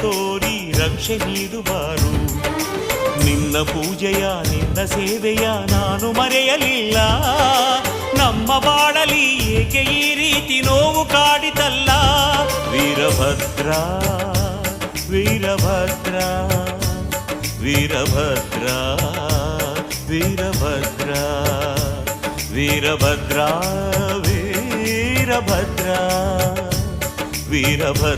ತೋರಿ ರಕ್ಷೆ ನೀಡುವಾರು. ನಿನ್ನ ಪೂಜೆಯ ನಿನ್ನ ಸೇವೆಯ ನಾನು ಮರೆಯಲಿಲ್ಲ. ನಮ್ಮ ಬಾಳಲಿ ಏಕೆ ಈ ರೀತಿ ನೋವು ಕಾಡಿತಲ್ಲ. ವೀರಭದ್ರ ವೀರಭದ್ರ ವೀರಭದ್ರ ವೀರಭದ್ರ ವೀರಭದ್ರ ವೀರಭದ್ರ ವೀರಭದ್ರ